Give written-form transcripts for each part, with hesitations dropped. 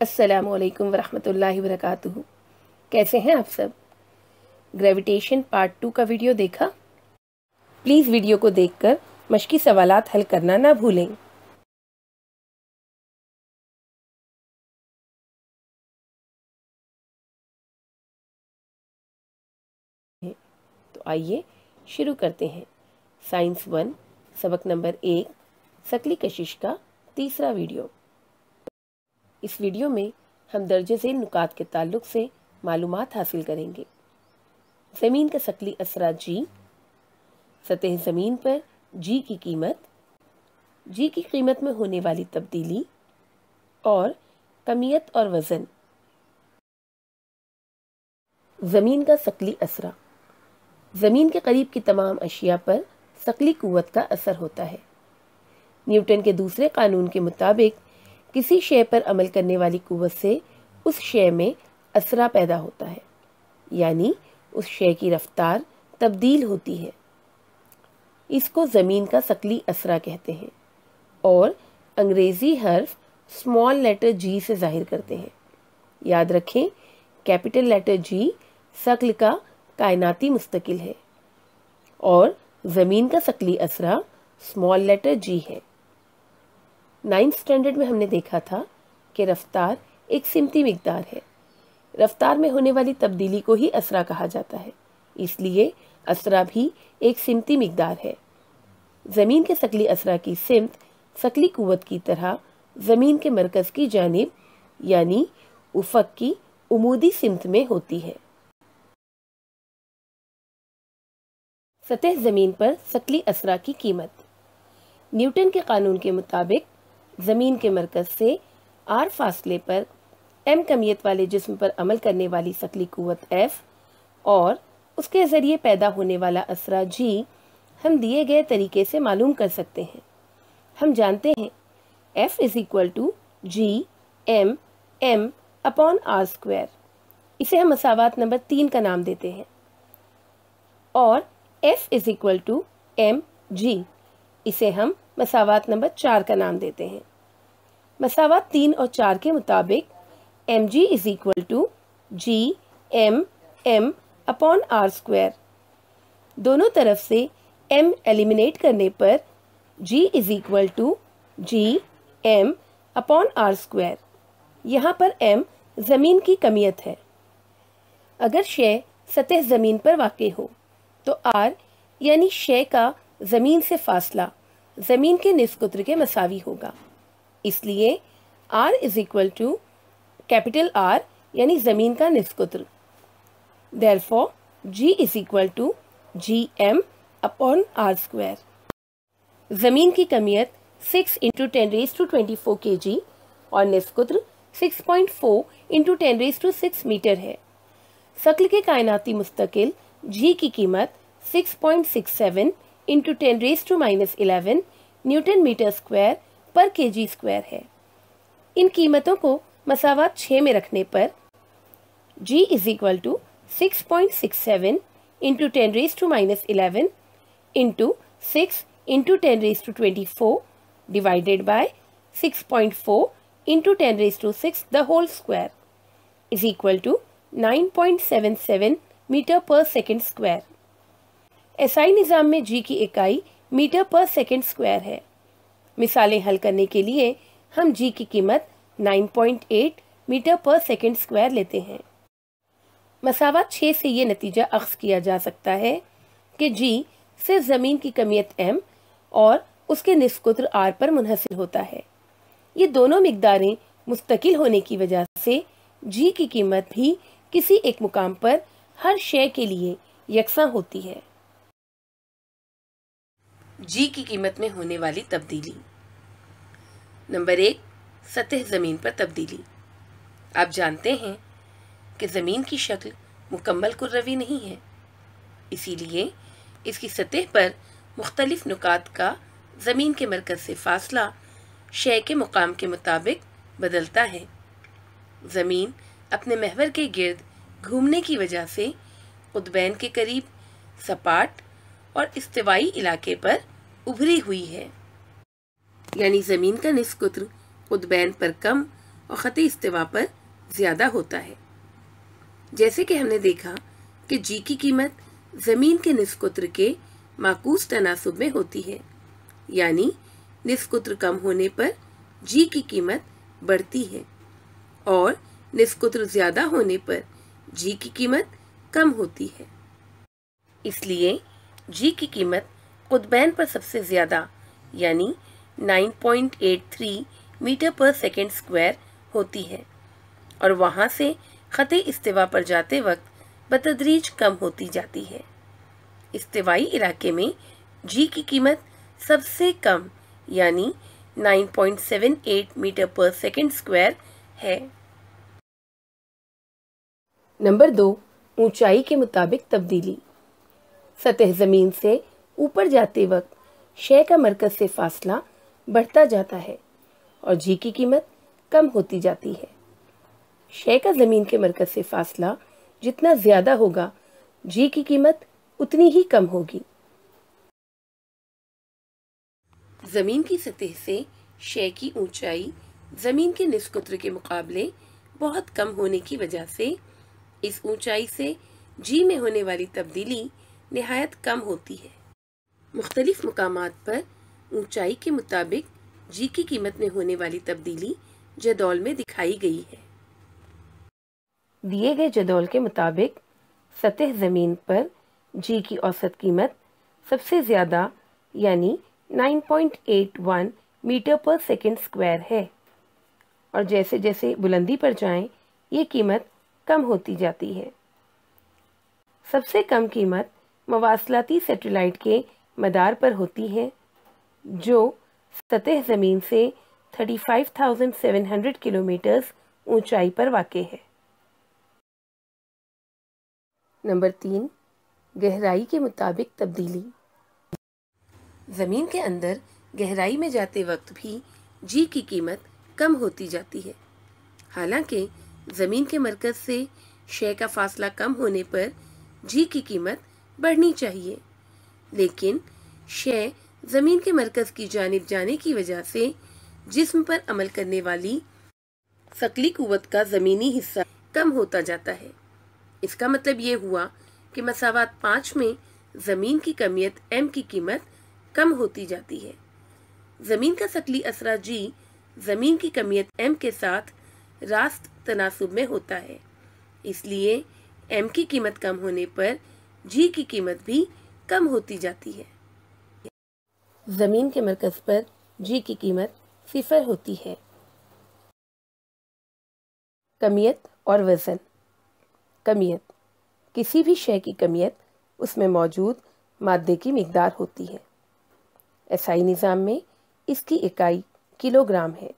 السلام علیکم ورحمۃ اللہ وبرکاتہ۔ کیسے ہیں آپ سب؟ گریویٹیشن پارٹ 2 کا ویڈیو دیکھا؟ پلیز ویڈیو کو دیکھ کر مشقی سوالات حل کرنا نہ بھولیں۔ تو آئیے شروع کرتے ہیں۔ سائنس 1 سبق نمبر 1 ثقلی کشش کا تیسرا ویڈیو۔ اس ویڈیو میں ہم درجہ ذیل نکات کے تعلق سے معلومات حاصل کریں گے۔ زمین کا ثقلی اثرات جی، سطح زمین پر جی کی قیمت، جی کی قیمت میں ہونے والی تبدیلی اور کمیت اور وزن۔ زمین کا ثقلی اثرا، زمین کے قریب کی تمام اشیاء پر ثقلی قوت کا اثر ہوتا ہے۔ نیوٹن کے دوسرے قانون کے مطابق کسی شے پر عمل کرنے والی قوت سے اس شے میں اثرا پیدا ہوتا ہے، یعنی اس شے کی رفتار تبدیل ہوتی ہے۔ اس کو زمین کا ثقلی اثرا کہتے ہیں اور انگریزی حرف اسمال لیٹر جی سے ظاہر کرتے ہیں۔ یاد رکھیں، کیپٹل لیٹر جی ثقل کا کائناتی مستقل ہے اور زمین کا ثقلی اثرا اسمال لیٹر جی ہے۔ 9th اسٹینڈرڈ میں ہم نے دیکھا تھا کہ رفتار ایک سمتی مقدار ہے۔ رفتار میں ہونے والی تبدیلی کو ہی اثرا کہا جاتا ہے، اس لیے اثرا بھی ایک سمتی مقدار ہے۔ زمین کے ثقلی اثرا کی سمت ثقلی قوت کی طرح زمین کے مرکز کی جانب یعنی افق کی عمودی سمت میں ہوتی ہے۔ سطح زمین پر ثقلی اثرا کی قیمت۔ نیوٹن کے قانون کے مطابق زمین کے مرکز سے r فاصلے پر m کمیت والے جسم پر عمل کرنے والی ثقلی قوت F اور اس کے ذریعے پیدا ہونے والا اثرا G ہم دیے گئے طریقے سے معلوم کر سکتے ہیں۔ ہم جانتے ہیں F = G m m upon r²۔ اسے ہم مساوات نمبر 3 کا نام دیتے ہیں اور F = m g، اسے ہم مساوات نمبر 4 کا نام دیتے ہیں۔ مساوات 3 اور 4 کے مطابق mg = g m m upon r²۔ دونوں طرف سے m ایلیمنیٹ کرنے پر g = g m upon r²۔ یہاں پر m زمین کی کمیت ہے۔ اگر شے سطح زمین پر واقع ہو تو r یعنی شے کا زمین سے فاصلہ زمین کے نصف قطر کے مساوی ہوگا، اس لیے r = کیپٹل R یعنی زمین کا نصف قطر۔ Therefore, G = gm upon r²۔ زمین کی کمیت 6 × 10⁻24 kg اور نصف قطر 6.4 × 10⁻6 میٹر ہے۔ ثقل کے کائناتی مستقل G کی قیمت 6.67 × 10⁻11 نیوٹن میٹر اسکوائر پر kg² ہے۔ ان قیمتوں کو مساوات 6 میں رکھنے پر G = 6.67 × 10⁻11 × 6 × 10⁻24 divided by 6.4 × 10⁻6 the whole square = 9.77 metre per second square. SI نظام میں G کی اکائی میٹر پر سیکنڈ اسکوائر ہے۔ مثالیں حل کرنے کے لیے ہم G کی قیمت 9.8 میٹر پر سیکنڈ اسکوائر لیتے ہیں۔ مساوات 6 سے یہ نتیجہ اخذ کیا جا سکتا ہے کہ G صرف زمین کی کمیت m اور اس کے نصف قطر r پر منحصر ہوتا ہے۔ یہ دونوں مقداریں مستقل ہونے کی وجہ سے G کی قیمت بھی کسی ایک مقام پر ہر شے کے لیے یکساں ہوتی ہے۔ G کی قیمت میں ہونے والی تبدیلی۔ نمبر 1، سطح زمین پر تبدیلی۔ آپ جانتے ہیں کہ زمین کی شکل مکمل کروی نہیں ہے، اسی لیے اس کی سطح پر مختلف نکات کا زمین کے مرکز سے فاصلہ شے کے مقام کے مطابق بدلتا ہے۔ زمین اپنے محور کے گرد گھومنے کی وجہ سے قطبین کے قریب سپاٹ اور استوائی علاقے پر ابھری ہوئی ہے، یعنی زمین کا نصف قطر قطبین پر کم اور خط استوا پر زیادہ ہوتا ہے۔ جیسے کہ ہم نے دیکھا کہ جی کی قیمت زمین کے نصف قطر کے معکوس تناسب میں ہوتی ہے، یعنی نصف قطر کم ہونے پر جی کی قیمت بڑھتی ہے اور نصف قطر زیادہ ہونے پر جی کی قیمت کم ہوتی ہے۔ اس لیے جی کی قیمت قطبین پر سب سے زیادہ یعنی 9.83 میٹر پر سیکنڈ اسکوائر ہوتی ہے اور وہاں سے خط استوا پر جاتے وقت بتدریج کم ہوتی جاتی ہے۔ استوائی علاقے میں جی کی قیمت سب سے کم یعنی 9.78 میٹر پر سیکنڈ اسکوائر ہے۔ نمبر 2، اونچائی کے مطابق تبدیلی۔ سطح زمین سے اوپر جاتے وقت شے کا مرکز سے فاصلہ بڑھتا جاتا ہے اور جی کی قیمت کم ہوتی جاتی ہے۔ شے کا زمین کے مرکز سے فاصلہ جتنا زیادہ ہوگا جی کی قیمت اتنی ہی کم ہوگی۔ زمین کی سطح سے شے کی اونچائی زمین کے نصف قطر کے مقابلے بہت کم ہونے کی وجہ سے اس اونچائی سے جی میں ہونے والی تبدیلی نہایت کم ہوتی ہے۔ مختلف مقامات پر اونچائی کے مطابق جی کی قیمت میں ہونے والی تبدیلی جدول میں دکھائی گئی ہے۔ دیے گئے جدول کے مطابق سطح زمین پر جی کی اوسط قیمت سب سے زیادہ یعنی 9.81 میٹر پر سیکنڈ اسکوائر ہے اور جیسے جیسے بلندی پر جائیں یہ قیمت کم ہوتی جاتی ہے۔ سب سے کم قیمت مواصلاتی سیٹلائٹ کے مدار پر ہوتی ہے جو سطح زمین سے 35,700 کلومیٹرز اونچائی پر واقع ہے۔ نمبر 3، گہرائی کے مطابق تبدیلی۔ زمین کے اندر گہرائی میں جاتے وقت بھی جی کی قیمت کم ہوتی جاتی ہے، حالانکہ زمین کے مرکز سے شے کا فاصلہ کم ہونے پر جی کی قیمت بڑھنی چاہیے، لیکن شے زمین کے مرکز کی جانب جانے کی وجہ سے جسم پر عمل کرنے والی ثقلی قوت کا زمینی حصہ کم ہوتا جاتا ہے۔ اس کا مطلب یہ ہوا کہ مساوات 5 میں زمین کی کمیت ایم کی قیمت کم ہوتی جاتی ہے۔ زمین کا ثقلی اثرہ جی زمین کی کمیت ایم کے ساتھ راست تناسب میں ہوتا ہے، اس لیے ایم کی قیمت کم ہونے پر جی کی قیمت بھی کم ہوتی جاتی ہے۔ زمین کے مرکز پر جی کی قیمت 0 ہوتی ہے۔ کمیت اور وزن۔ کمیت کسی بھی شے کی کمیت اس میں موجود مادے کی مقدار ہوتی ہے۔ ایسائی نظام میں اس کی اکائی کلو گرام ہے۔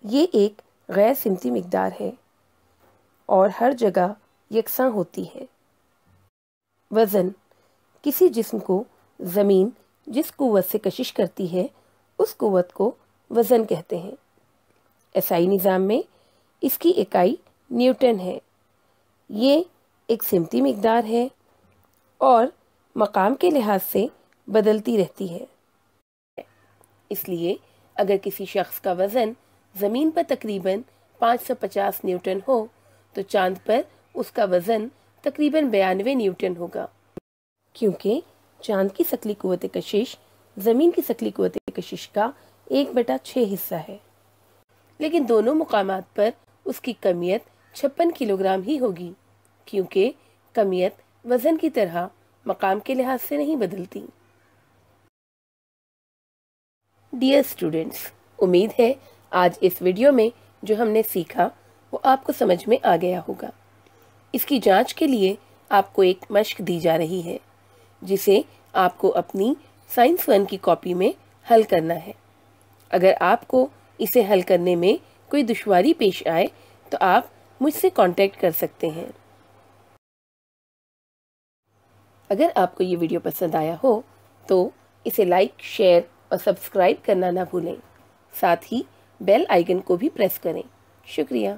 یہ ایک غیر سمتی مقدار ہے اور ہر جگہ یکساں ہوتی ہے۔ وزن کسی جسم کو زمین جس قوت سے کشش کرتی ہے اس قوت کو وزن کہتے ہیں۔ ایسائی نظام میں اس کی اکائی نیوٹن ہے۔ یہ ایک سمتی مقدار ہے اور مقام کے لحاظ سے بدلتی رہتی ہے۔ اس لیے اگر کسی شخص کا وزن زمین پر تقریباً 550 نیوٹن ہو تو چاند پر اس کا وزن تقریباً 92 نیوٹن ہوگا، کیونکہ چاند کی ثقلی قوت کشش زمین کی ثقلی قوت کشش کا 1/6 حصہ ہے، لیکن دونوں مقامات پر اس کی کمیت 56 کلو گرام ہی ہوگی، کیونکہ کمیت وزن کی طرح مقام کے لحاظ سے نہیں بدلتی۔ ڈیئر اسٹوڈنٹس، امید ہے آج اس ویڈیو میں جو ہم نے سیکھا وہ آپ کو سمجھ میں آ گیا ہوگا۔ اس کی جانچ کے لیے آپ کو ایک مشق دی جا رہی ہے جسے آپ کو اپنی سائنس 1 کی کاپی میں حل کرنا ہے۔ اگر آپ کو اسے حل کرنے میں کوئی دشواری پیش آئے تو آپ مجھ سے کانٹیکٹ کر سکتے ہیں۔ اگر آپ کو یہ ویڈیو پسند آیا ہو تو اسے لائک، شیئر اور سبسکرائب کرنا نہ بھولیں، ساتھ ہی بیل آئیکن کو بھی پریس کریں۔ شکریہ۔